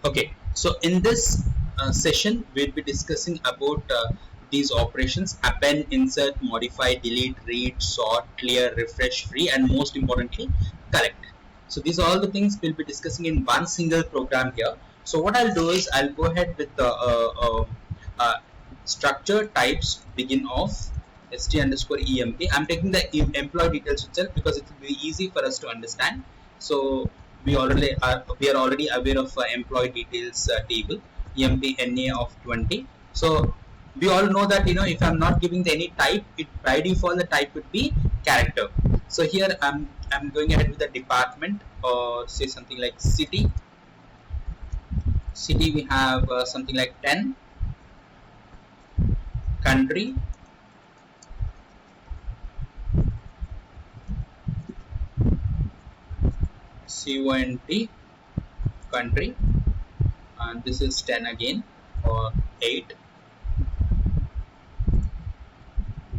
Okay, so in this session, we'll be discussing about these operations: append, insert, modify, delete, read, sort, clear, refresh, free, and most importantly, correct. So these are all the things we'll be discussing in one single program here. So what I'll do is I'll go ahead with the uh, structure types begin of st underscore emp. I'm taking the employee details itself because it will be easy for us to understand. So we are already aware of employee details table empna of 20. So we all know that if I'm not giving the any type, it by default the type would be character. So here I'm going ahead with the department, or say something like city we have something like 10, country CONT, country, and this is 10 again, or 8.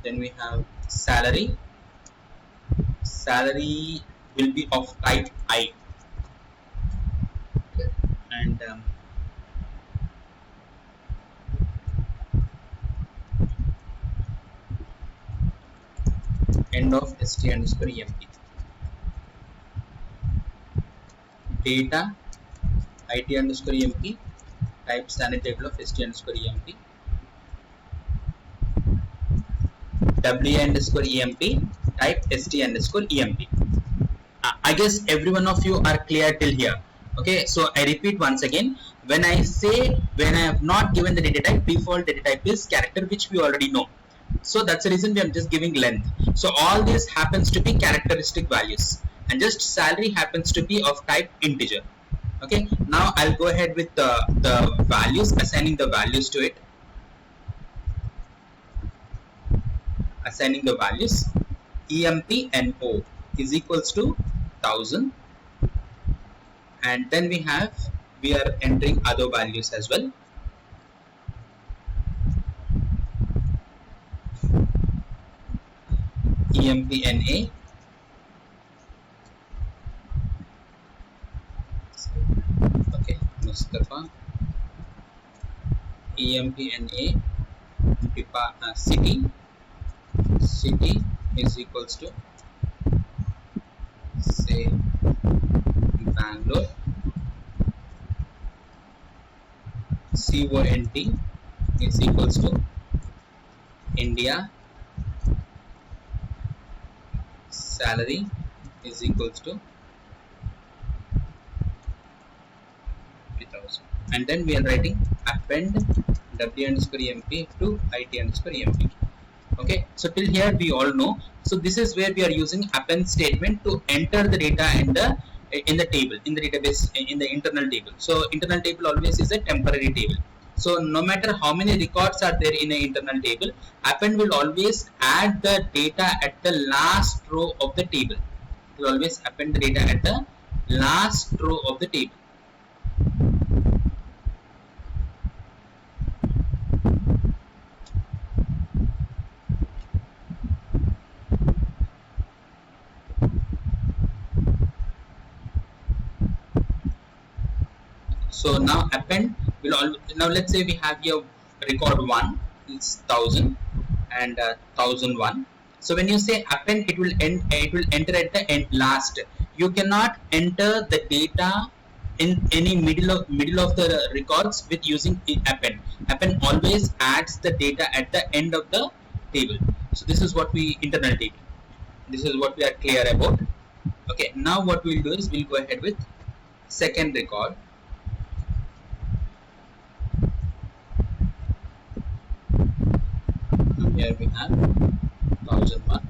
Then we have salary will be of type I. Okay. And end of st underscore emp. Data it underscore emp, type standard table of st underscore emp. w underscore emp, type st underscore emp. I guess every one of you are clear till here. Okay, so I repeat once again. When I have not given the data type, default data type is character, which we already know. So that's the reason we are just giving length. So all this happens to be characteristic values, and just salary happens to be of type integer. Okay, now I'll go ahead with the values, assigning the values to it. Assigning the values, emp and o is equals to 1000, and then we are entering other values as well. EMPNA, okay, Mustafa, EMPNA, city is equals to, say, Bangalore. CONT is equals to India. Salary is equals to 50,000, and then we are writing append w underscore emp to it underscore emp. Okay, so till here we all know. So this is where we are using append statement to enter the data in the table, in the database, in the internal table. So internal table always is a temporary table. So no matter how many records are there in an internal table, append will always add the data at the last row of the table. It will always append the data at the last row of the table. So now append will now let's say we have here record 1 is 1000 and 1001. So when you say append, it will enter at the end last. You cannot enter the data in any middle of the records with using append. Append always adds the data at the end of the table. So this is what we internal table. This is what we are clear about. Okay, now what we'll do is we'll go ahead with second record. Here we have 1001.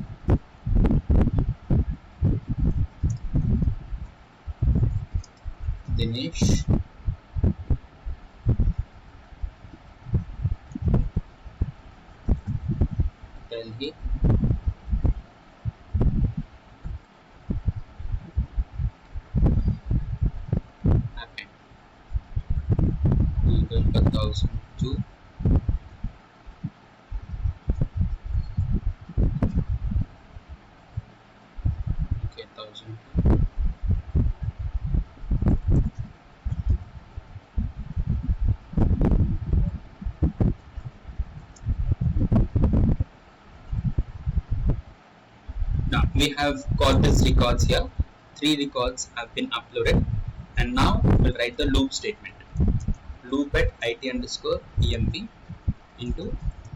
Dinesh, Delhi, append. We will put 1002. Okay, 1002. we have got these records here. 3 records have been uploaded, and now we'll write the loop statement. Loop at it underscore emp into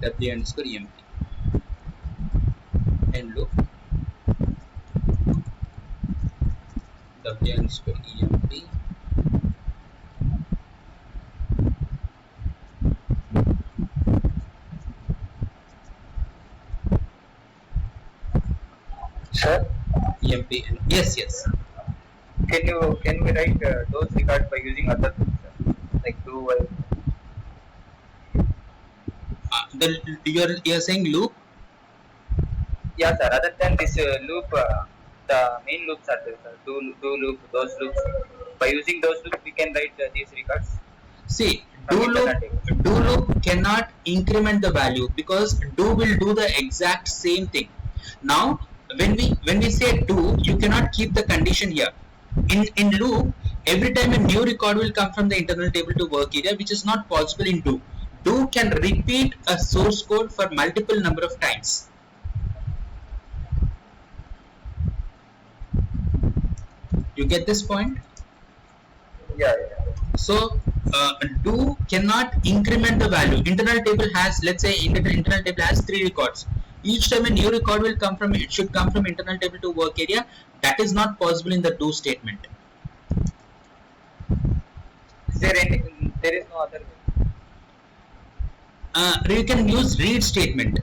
w underscore emp, and loop w underscore emp Sir, emp. Yes. can we write those records by using other tools, sir? Like do while? You're saying loop. Yeah, sir. Other than this loop, the main loops are there, sir. Do loop, those loops. By using those loops, we can write these records See, from internal tables. do loop cannot increment the value, because do will do the exact same thing. Now, when we say do, you cannot keep the condition here. In loop, every time a new record will come from the internal table to work area, which is not possible in do. Do can repeat a source code for multiple number of times. You get this point? Yeah. So do cannot increment the value. Internal table has, let's say, internal table has 3 records. Each time a new record will come from, it should come from internal table to work area. That is not possible in the do statement. Is there any? There is no other way. You can use read statement.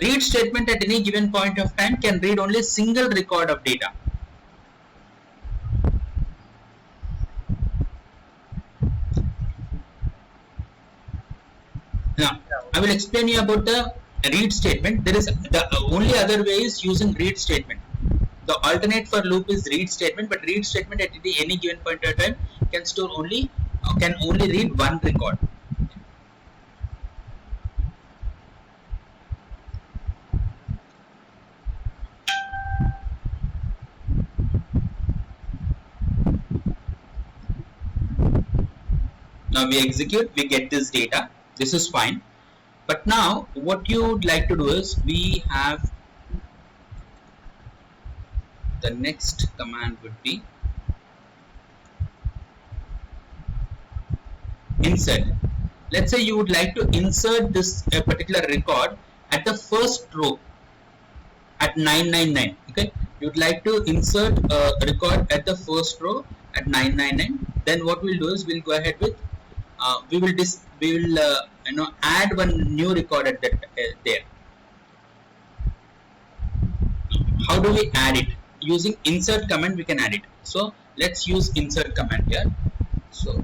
Read statement at any given point of time can read only a single record of data. Now, I will explain you about the read statement. There is the only other way is using read statement. The alternate for loop is read statement, but read statement at any given point of time can only read one record. Now we execute, we get this data. This is fine. But now what you would like to do is, we have the next command would be insert. Let's say you would like to insert this particular record at the first row at 999. Okay, you would like to insert a record at the first row at 999. Then what we'll do is, we'll go ahead with we will add one new record at that there. How do we add it? Using insert command we can add it. So let's use insert command here. So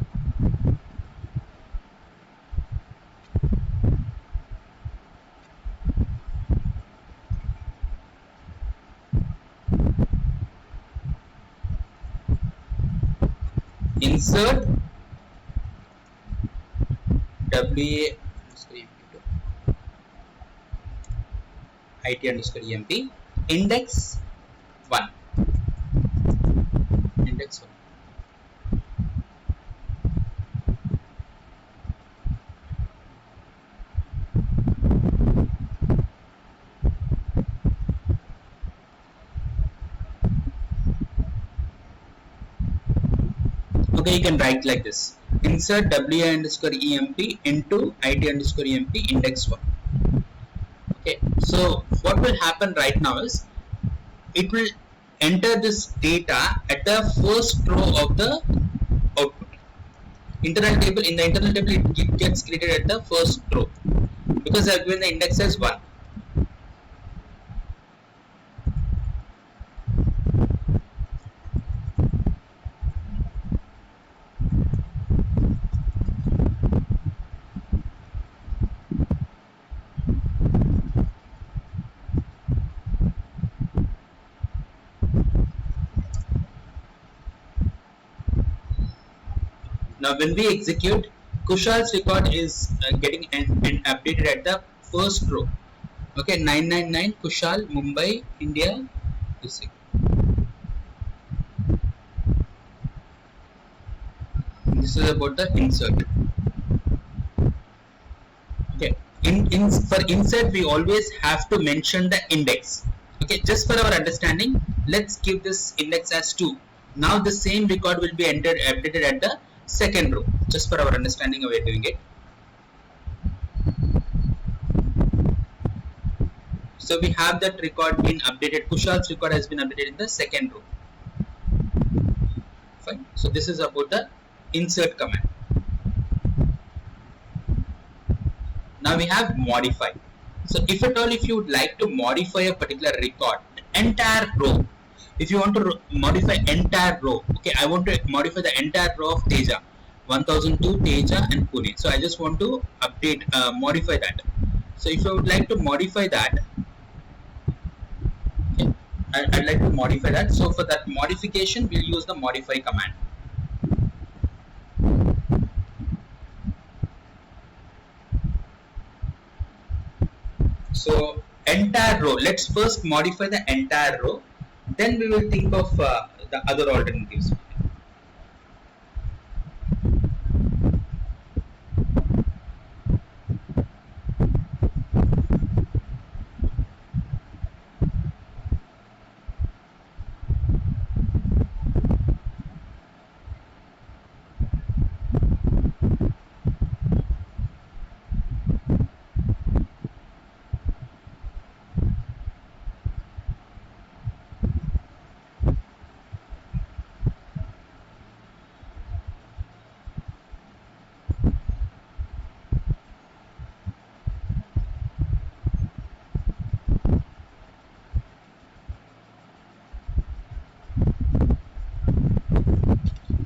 insert wa it underscore emp index 1. Index 1. Okay, you can write like this: insert wa underscore emp into it underscore emp index 1. Okay, so what will happen right now is, it will enter this data at the first row of the output. Internal table, in the internal table it gets created at the first row, because I have given the index as 1. Now when we execute, Kushal's record is getting updated at the first row. Okay, 999 Kushal, Mumbai, India. This is about the insert. Okay, for insert we always have to mention the index. Okay, just for our understanding, let's give this index as 2. Now the same record will be updated at the second row. Just for our understanding, we are doing it. So we have that record been updated. Kushal's record has been updated in the second row. Fine. So this is about the insert command. Now we have modify. So if at all, if you would like to modify a particular record, the entire row, if you want to modify entire row, okay, I want to modify the entire row of Teja, 1002 Teja and Pune. So I just want to update, modify that. So if I would like to modify that, okay, I'd like to modify that. So for that modification, we'll use the modify command. So entire row, let's first modify the entire row, then we will think of the other alternatives.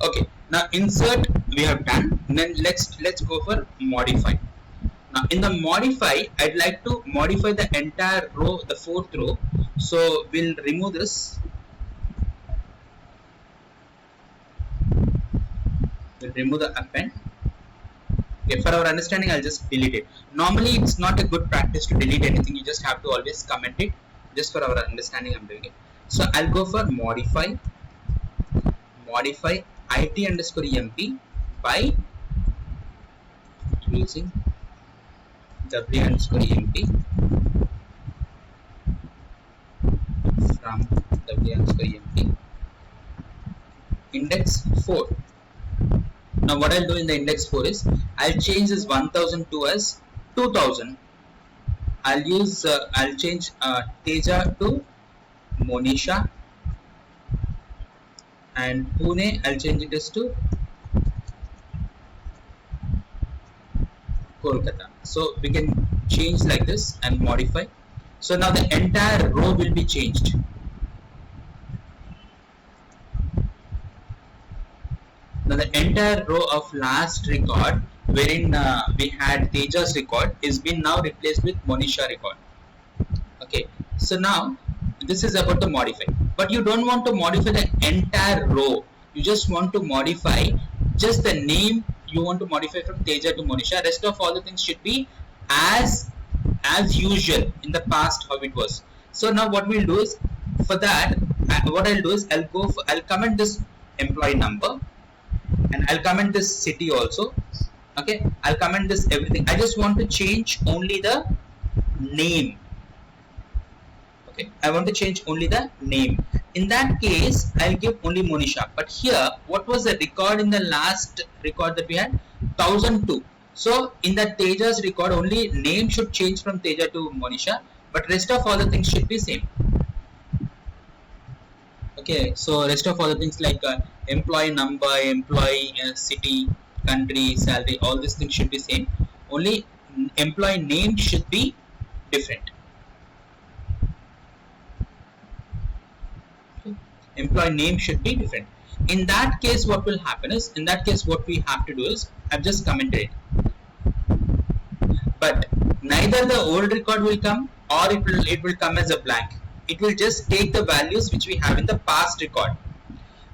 Okay, now insert we have done. Then let's go for modify. Now in the modify, I'd like to modify the entire row, the fourth row. So we'll remove this. We'll remove the append. Okay, for our understanding, I'll just delete it. Normally, it's not a good practice to delete anything. You just have to always comment it. Just for our understanding, I'm doing it. So I'll go for modify it underscore emp by using w underscore emp from w underscore emp index 4. Now what I'll do in the index 4 is I'll change this 1002 as 2000. I'll change Teja to Monisha, and Pune I'll change it as to Kolkata. So we can change like this and modify. So now the entire row will be changed. Now the entire row of last record wherein we had Teja's record is been now replaced with Monisha record. Okay, so now this is about the modify, but you don't want to modify the entire row. You just want to modify just the name. You want to modify from Teja to Monisha. Rest of all the things should be as usual in the past how it was. So now what we'll do is, for that what I'll do is I'll comment this employee number, and I'll comment this city also. Okay, I'll comment this everything. I just want to change only the name. Okay, I want to change only the name. In that case, I'll give only Monisha. But here, what was the record in the last record that we had? 1002. So in the Teja's record, only name should change from Teja to Monisha, but rest of all the things should be same. Okay, so rest of all the things like employee number, employee city, country, salary, all these things should be same. Only employee name should be different. Okay. Employee name should be different. In that case, what will happen is, in that case, what we have to do is, I've just commented it. But neither the old record will come or it will come as a blank. It will just take the values which we have in the past record.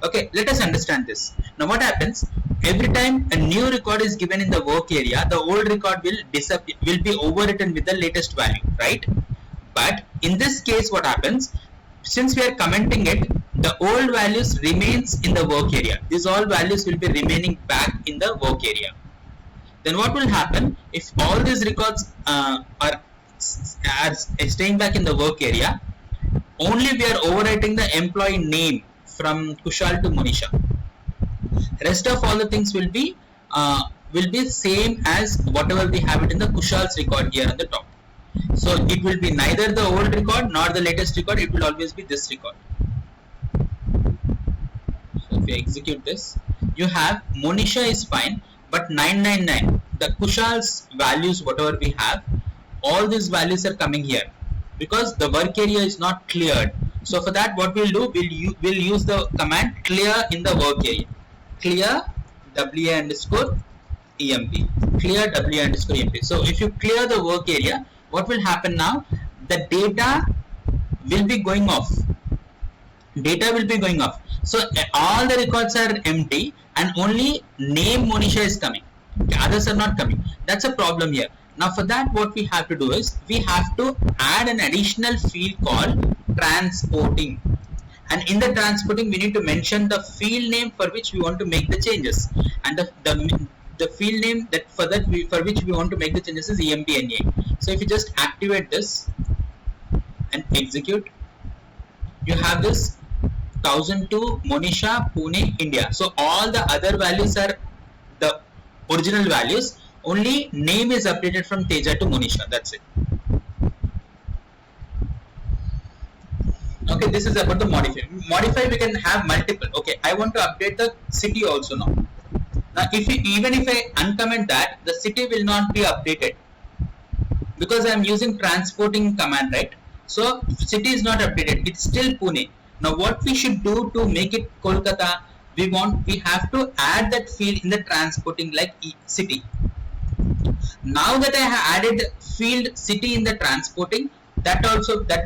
Okay, let us understand this. Now what happens, every time a new record is given in the work area, the old record will be overwritten with the latest value, right? But in this case, what happens, since we are commenting it, the old values remains in the work area. These all values will be remaining back in the work area. Then what will happen if all these records are staying back in the work area? only we are overwriting the employee name from Kushal to Monisha. Rest of all the things will be same as whatever we have it in the Kushal's record here on the top. So it will be neither the old record nor the latest record. It will always be this record. So if you execute this, you have Monisha is fine, but 999, the Kushal's values, whatever we have, all these values are coming here because the work area is not cleared. So for that, what we'll do, we'll use the command clear in the work area. Clear WA underscore EMP. Clear WA underscore EMP. So if you clear the work area, what will happen now? The data will be going off. Data will be going off. So all the records are empty and only name Monisha is coming. Okay, others are not coming. That's a problem here. Now for that, what we have to do is we have to add an additional field called transporting. And in the transporting, we need to mention the field name for which we want to make the changes. And the field name that for which we want to make the changes is EMPNA. So if you just activate this and execute, you have this 1002 Monisha, Pune, India. So all the other values are the original values. Only name is updated from Teja to Monisha. That's it. Okay, this is about the modify. Modify, we can have multiple. Okay, I want to update the city also now. Now, even if I uncomment that, the city will not be updated because I am using transporting command, right? So city is not updated. It's still Pune. Now, what we should do to make it Kolkata? We have to add that field in the transporting like city. Now that I have added field city in the transporting, that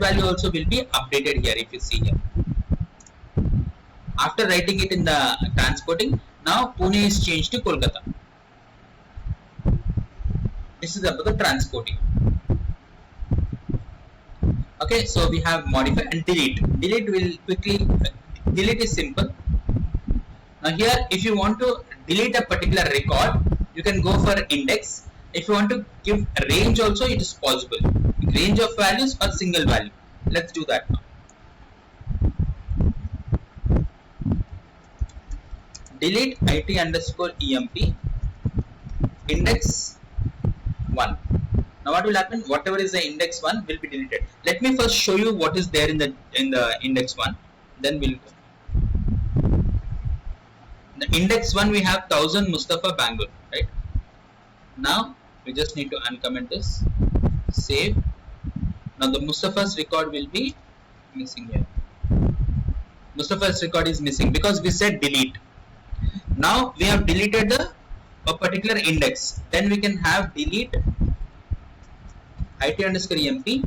value also will be updated here. If you see here, after writing it in the transporting, now Pune is changed to Kolkata. This is about the transporting. Okay, so we have modify and delete. Delete is simple. Now here, if you want to delete a particular record, you can go for index. If you want to give a range also, it is possible. Range of values or single value. Let's do that now. Delete IT underscore EMP index 1. Now what will happen? Whatever is the index 1 will be deleted. Let me first show you what is there in the index 1. Then we'll go. The index 1 we have 1000 Mustafa Bangalore, right? Now we just need to uncomment this. Save. Now the Mustafa's record will be missing here. Mustafa's record is missing because we said delete. Now we have deleted a particular index. Then we can have delete IT underscore EMP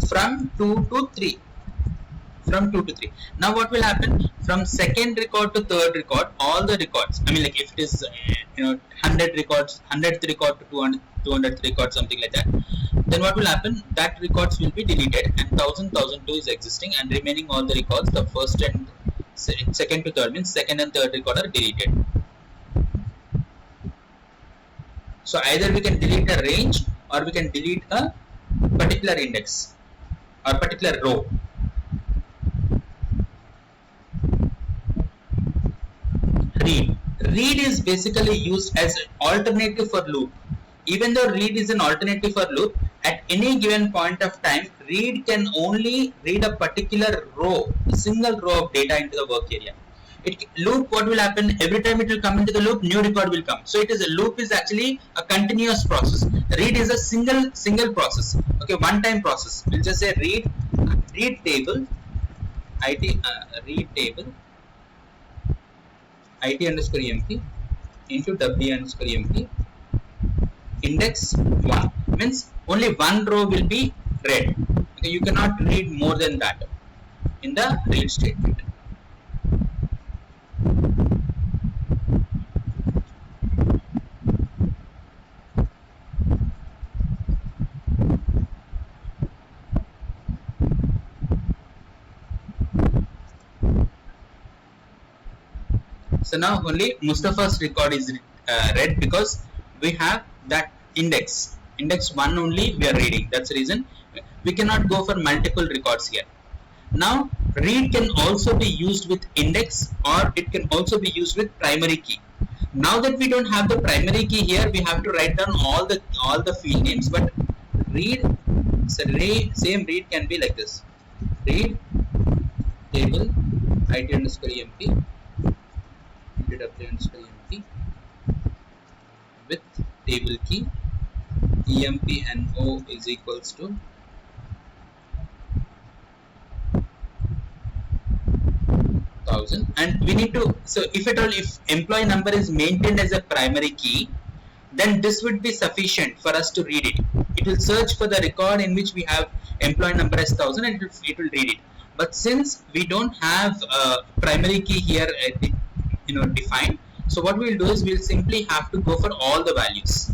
from 2 to 3. From 2 to 3. Now what will happen? From second record to third record, all the records. I mean, like if it is 100 records, 100th record to 200th record, something like that. Then what will happen? That records will be deleted, and 1002 is existing, and remaining all the records, the first and second to third means second and third record are deleted. So either we can delete a range or we can delete a particular index or particular row. Read is basically used as an alternative for loop. Even though read is an alternative for loop, at any given point of time, read can only read a particular row, a single row of data into the work area. Loop, what will happen? Every time it will come into the loop, new record will come. So a loop is actually a continuous process. Read is a single process. Okay, one time process. We'll just say read table, read table, IT underscore EMP into W underscore EMP index 1 means only one row will be read. Okay, you cannot read more than that in the read statement. So now only Mustafa's record is read because we have that index 1 only we are reading. That's the reason We cannot go for multiple records here. Now read can also be used with index, or it can also be used with primary key. Now that we don't have the primary key here, we have to write down all the field names. But read, so same read can be like this: read table it underscore emp into w underscore emp with table key emp no is equals to 1000. And we need to, so if at all, if employee number is maintained as a primary key, then this would be sufficient for us to read it. It will search for the record in which we have employee number as 1000, and it will read it. But since we don't have a primary key here defined, so what we'll do is we'll simply have to go for all the values.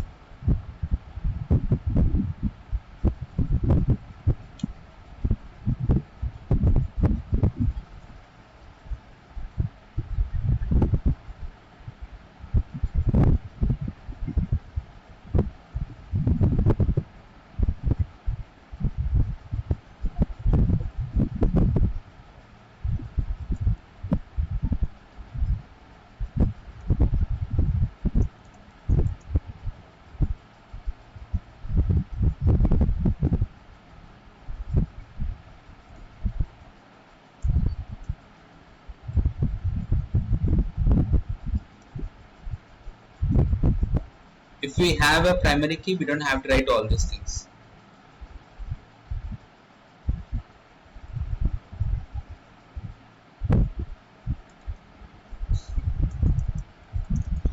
If we have a primary key, we don't have to write all these things.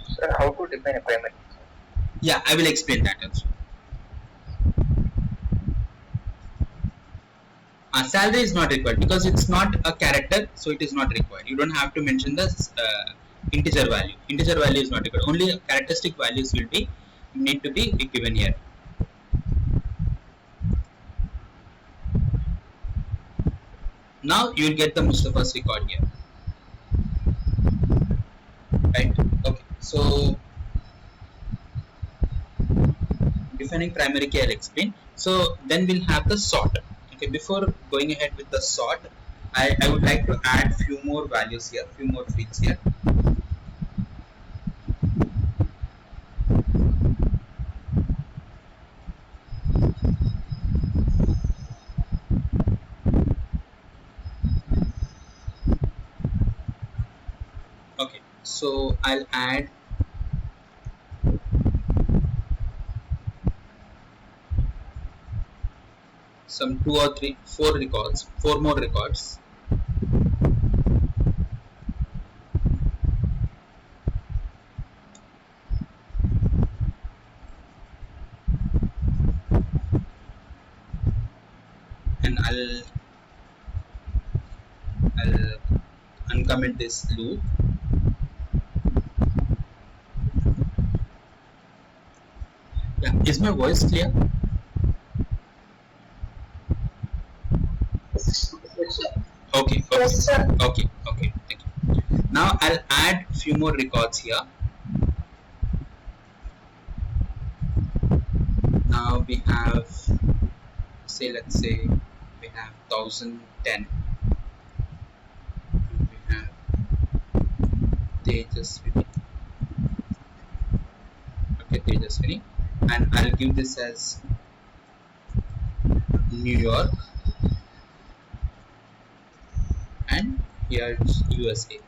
Sir, how to define a primary key? Yeah, I will explain that also. Salary is not required because it's not a character, so it is not required. You don't have to mention the integer value. Integer value is not required. Only characteristic values will be need to be given here. Now you will get the Mustafa's record here, right? Okay, so defining primary key I'll explain. So then we'll have the sort. Okay, before going ahead with the sort, I would like to add few more values here, few more fields here. Okay, so I'll add some 2 or 3, 4 records, 4 more records. And I'll uncomment this loop. Yeah, is my voice clear? Okay, okay, Yes, sir. okay, okay, thank you. Now I'll add few more records here. Now we have, let's say we have 1010. We have Tejaswini. Okay, Tejaswini, and I'll give this as New York, and here it's USA.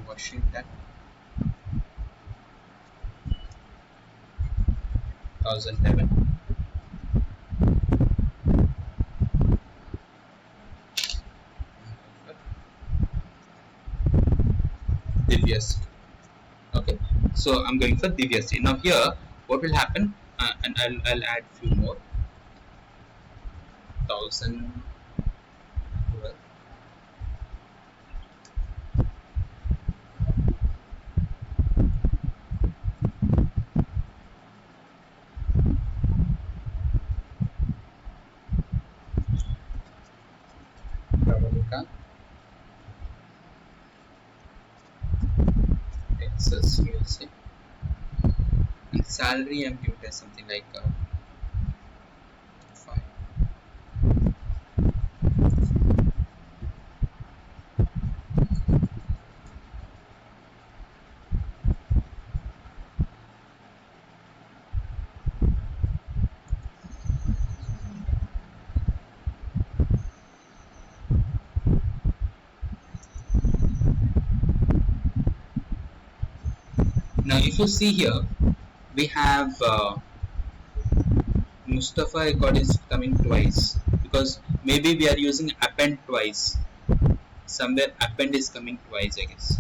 Washington, 2011. Divyasri. Okay, so I'm going for Divyasri. Now here, what will happen? And I'll add few more. 1012. Lanka, Texas, USA. And salary I'm giving as something like 5. Now, if you see here, we have Mustafa record is coming twice because maybe we are using append twice. Somewhere append is coming twice, I guess.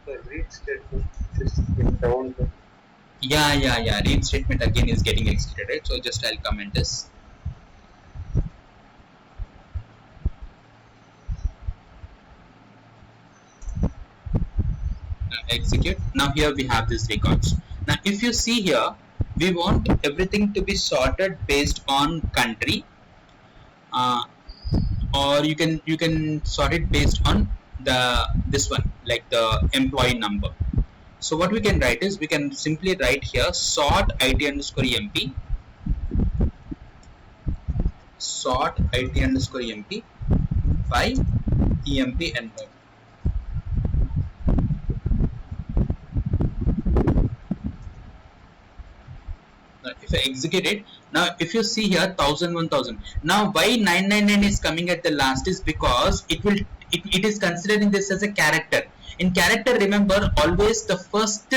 The read statement is in down. Yeah. Read statement again is getting executed, right? So just I'll comment this. Execute. Now here we have these records. Now if you see here, we want everything to be sorted based on country, uh, or you can sort it based on the this one like the employee number. So what we can write is we can simply write here sort it underscore emp, sort it underscore emp by emp and more. Now if I execute it, now if you see here 1000 1000, now why 999 is coming at the last is because it is considering this as a character. In character, remember, always the first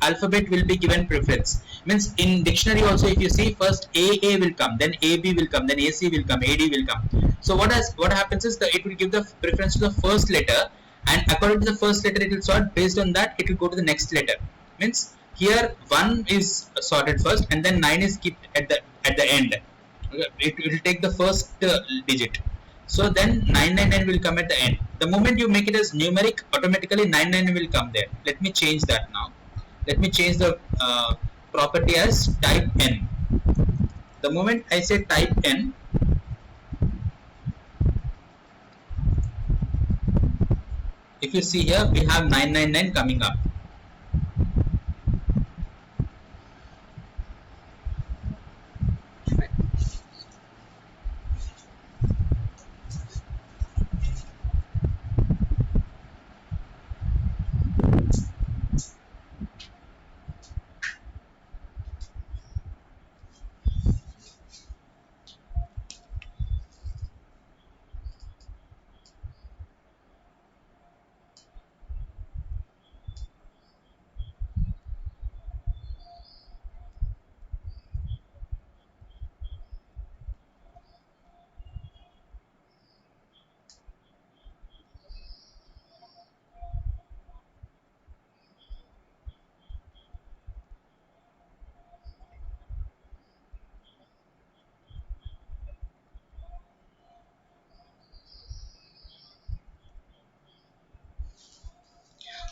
alphabet will be given preference. Means in dictionary also, if you see, first AA will come, then AB will come, then AC will come, AD will come. So what happens is that it will give the preference to the first letter, and according to the first letter it will sort. Based on that, it will go to the next letter. Means here 1 is sorted first, and then 9 is kept at the end. Okay, it will take the first digit. So then 999 will come at the end. The moment you make it as numeric, automatically 999 will come there. Let me change that now. Let me change the property as type n. The moment I say type n, if you see here, we have 999 coming up.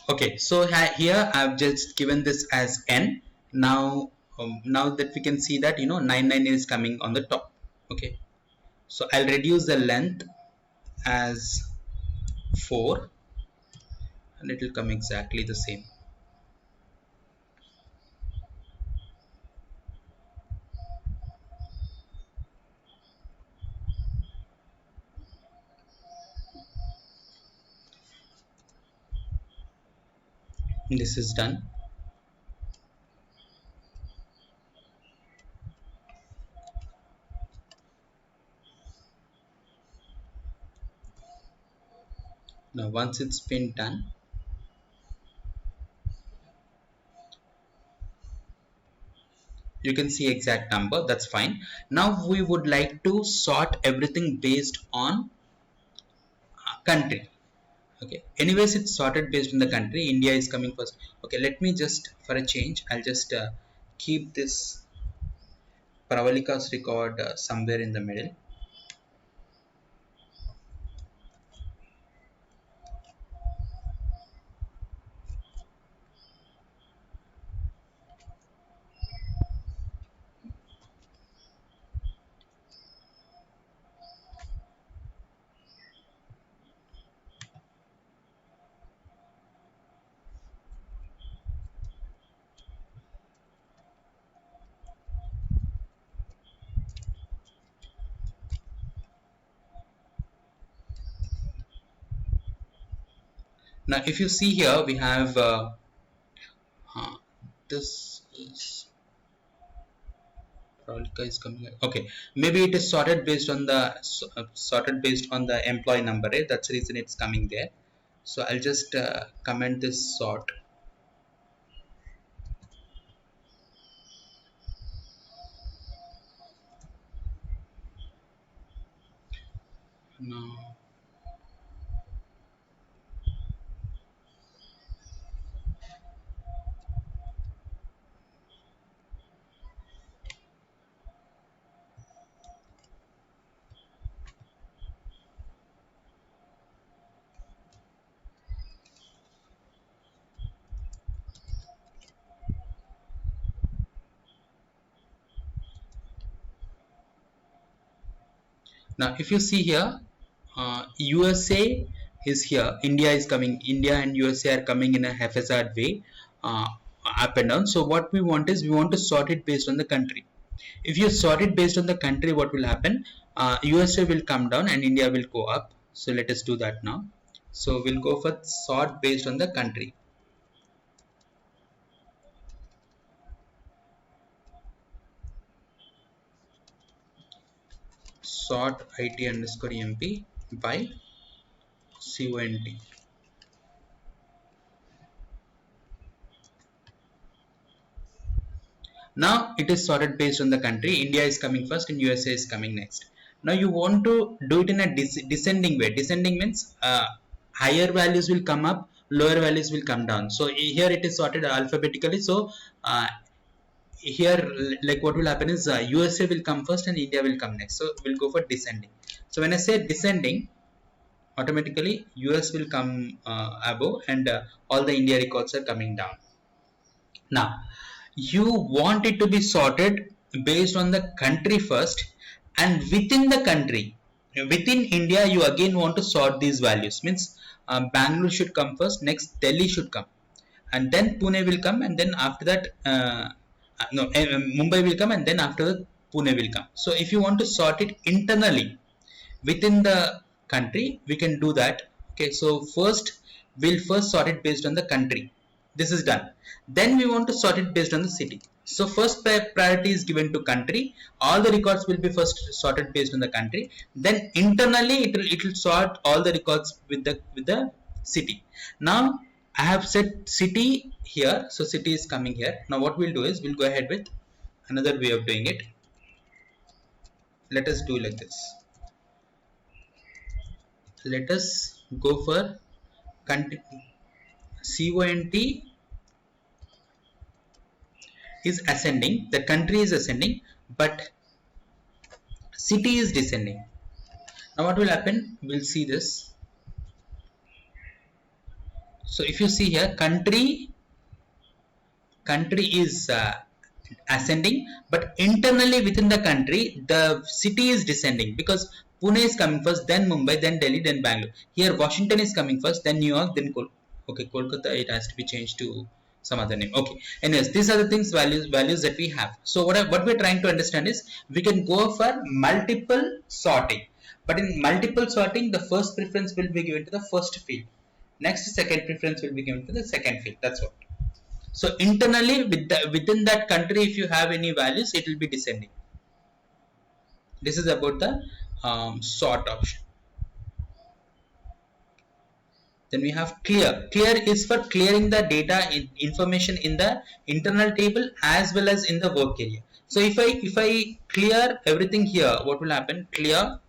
Okay, so here I've just given this as n. Now, now that we can see that 99 is coming on the top. Okay, so I'll reduce the length as 4, and it will come exactly the same. This is done. Now once it's been done, you can see exact number. That's fine. Now we would like to sort everything based on country. Okay, anyways, it's sorted based on the country. India is coming first. Okay, let me just, for a change, I'll just keep this Pravalika's record somewhere in the middle. Now if you see here, we have this is Pralika is coming. Okay, maybe it is sorted based on the employee number, right? That's the reason it's coming there. So I'll just comment this sort. Now Now, if you see here, USA is here, India is coming, India and USA are coming in a haphazard way, up and down. So what we want is, we want to sort it based on the country. If you sort it based on the country, what will happen? USA will come down and India will go up. So let us do that now. So we'll go for sort based on the country. Sort IT underscore MP by CONT. Now it is sorted based on the country. India is coming first and USA is coming next. Now you want to do it in a descending way. Descending means higher values will come up, lower values will come down. So here it is sorted alphabetically. So here, like, what will happen is USA will come first and India will come next. So we'll go for descending. So when I say descending, automatically US will come above and all the India records are coming down. Now you want it to be sorted based on the country first, and within the country, within India, you again want to sort these values. Means Bangalore should come first, next Delhi should come, and then Pune will come, and then after that Mumbai will come, and then after that Pune will come. So if you want to sort it internally within the country, we can do that. Okay, so we'll first sort it based on the country. This is done. Then we want to sort it based on the city. So first priority is given to country. All the records will be first sorted based on the country. Then internally it will sort all the records with the city. Now I have set city here, so city is coming here. Now what we'll do is, we'll go ahead with another way of doing it. Let us do like this. Let us go for CONT is ascending, the country is ascending, but city is descending. Now what will happen? We'll see this. So if you see here, country is ascending, but internally within the country, the city is descending, because Pune is coming first, then Mumbai, then Delhi, then Bangalore. Here Washington is coming first, then New York, then Kolkata. It has to be changed to some other name. Okay. Anyways, these are the things, values that we have. So what we're trying to understand is, we can go for multiple sorting, but in multiple sorting, the first preference will be given to the first field. Next, second preference will be given to the second field. That's what. So internally, within that country, if you have any values, it will be descending. This is about the sort option. Then we have clear. Clear is for clearing the data information in the internal table as well as in the work area. So if I clear everything here, what will happen? Clear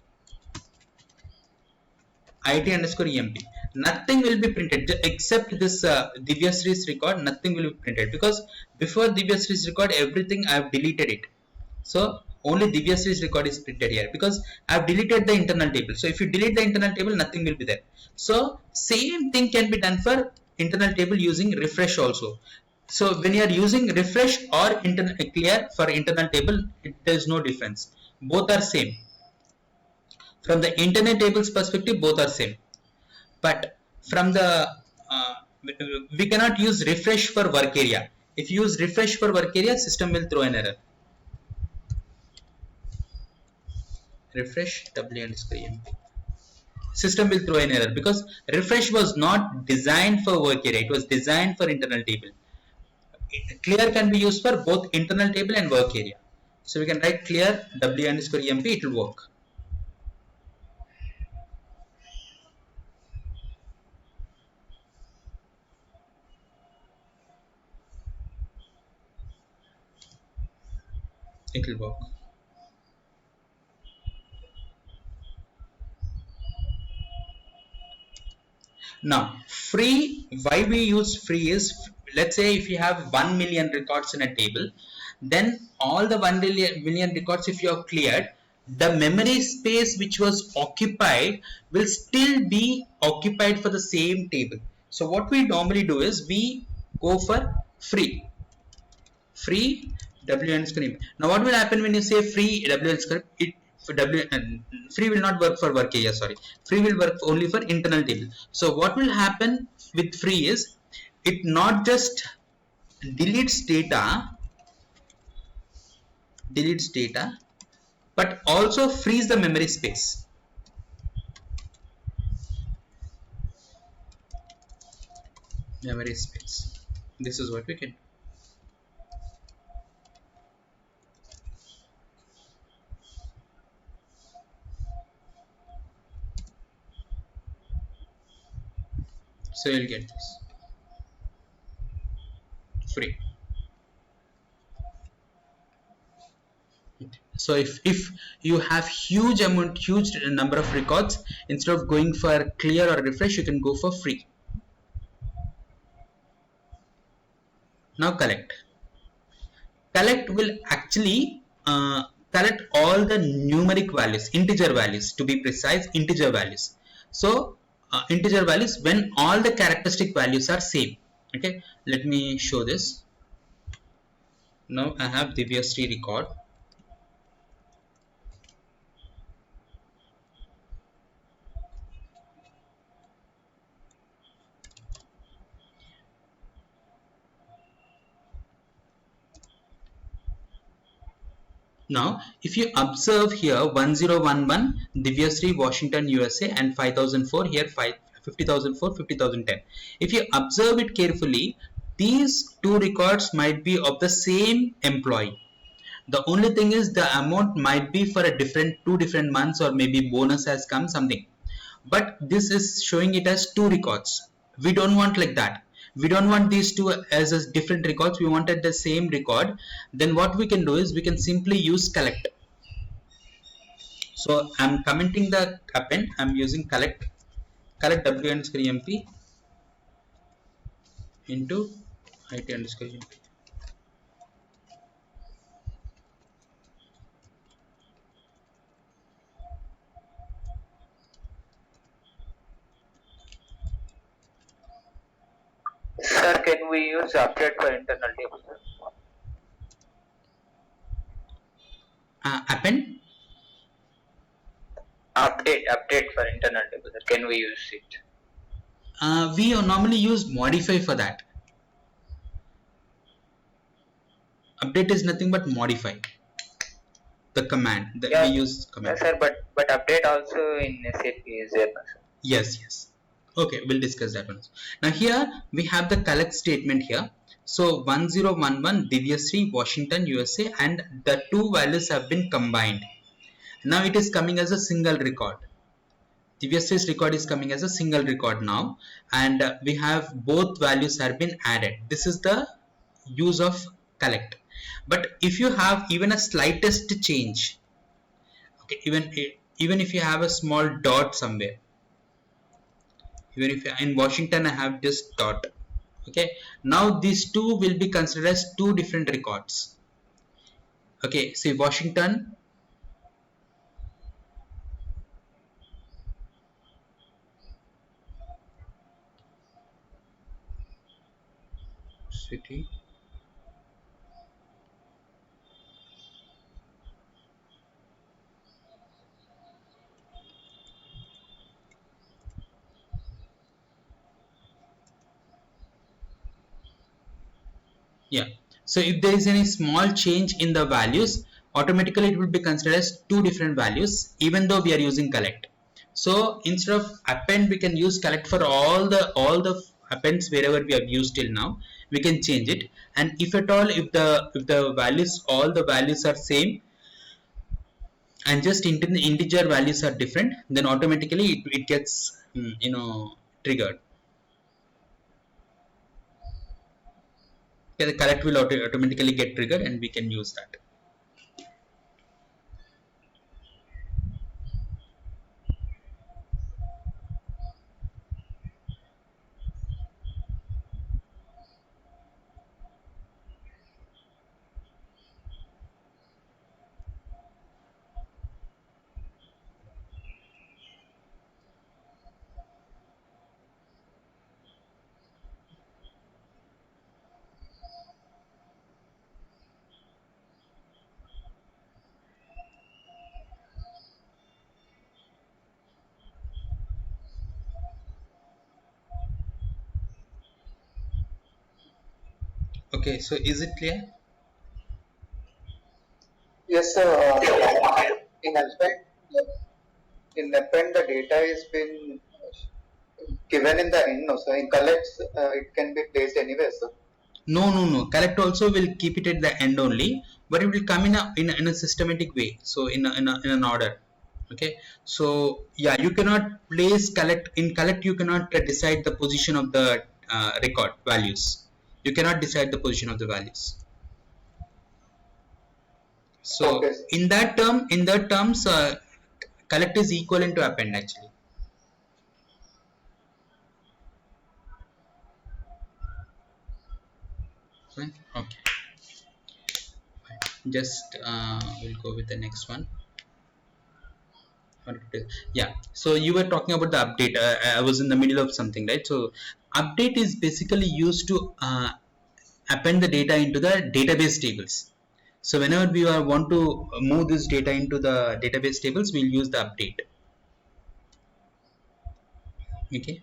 IT underscore EMP. Nothing will be printed except this Divyasri's record. Nothing will be printed, because before Divyasri's record, everything I have deleted it. So only Divyasri's record is printed here, because I have deleted the internal table. So if you delete the internal table, nothing will be there. So same thing can be done for internal table using refresh also. So when you are using refresh or internal clear for internal table, there is no difference. Both are same. From the internal tables perspective, both are same. But from the we cannot use refresh for work area. If you use refresh for work area, system will throw an error. Refresh W underscore EMP. system will throw an error because refresh was not designed for work area, it was designed for internal table. Clear can be used for both internal table and work area. So we can write clear w underscore emp, it will work. It will work. Now free, why we use free is, let's say if you have 1 million records in a table, then all the 1 million records, if you have cleared, the memory space which was occupied will still be occupied for the same table. So what we normally do is we go for free w underscore emp. Now what will happen when you say free w underscore, it for w free will not work for work area, sorry, free will work only for internal table. So what will happen with free is, it not just deletes data but also frees the memory space. This is what we can do. So you'll get this free. So if you have huge number of records, instead of going for clear or refresh, you can go for free. Now collect will actually collect all the numeric values, integer values to be precise, integer values. So integer values when all the characteristic values are same. Okay, let me show this. Now I have Divyasri record. Now if you observe here 1011 Divyasri Washington USA and 5004 here, 50,004 50,010. If you observe it carefully, these two records might be of the same employee. The only thing is the amount might be for a two different months, or maybe bonus has come, something. But this is showing it as two records. We don't want like that. We don't want these two as different records. We wanted the same record. Then what we can do is we can simply use collect. So I'm commenting the append. I'm using collect w underscore emp into it underscore emp. Sir, can we use update for internal table? Append? Update for internal table, sir. Can we use it? We normally use modify for that. Update is nothing but modify. The command that we use command. Yes, sir, but update also in SAP is there, sir. Yes. Okay, we'll discuss that one. Now here we have the collect statement here. So 1011 Divyasri Washington USA, and the two values have been combined. Now it is coming as a single record. Divyasri's record is coming as a single record now, and we have both values have been added. This is the use of collect. But if you have even a slightest change, okay, even if you have a small dot somewhere, even if in Washington I have just dot, okay, now these two will be considered as two different records. Okay, see Washington city, yeah. So if there is any small change in the values, automatically it will be considered as two different values, even though we are using collect. So instead of append, we can use collect for all the appends wherever we have used till now. We can change it, and if at all, if the values, all the values are same, and just integer values are different, then automatically it gets triggered. Yeah, the collect will automatically get triggered, and we can use that. Okay, so is it clear? Yes, sir. In append, the data is been given in the end. No, so in collects, it can be placed anywhere, sir. No. Collect also will keep it at the end only, but it will come in a systematic way. So in an order. Okay. So yeah, you cannot place collect in collect. You cannot decide the position of the record values. You cannot decide the position of the values. So Okay, sir. in that terms, collect is equivalent to append actually. Fine. Okay. Just we'll go with the next one. Yeah, so you were talking about the update. I was in the middle of something, right? So update is basically used to append the data into the database tables. So whenever we want to move this data into the database tables, we'll use the update. Okay.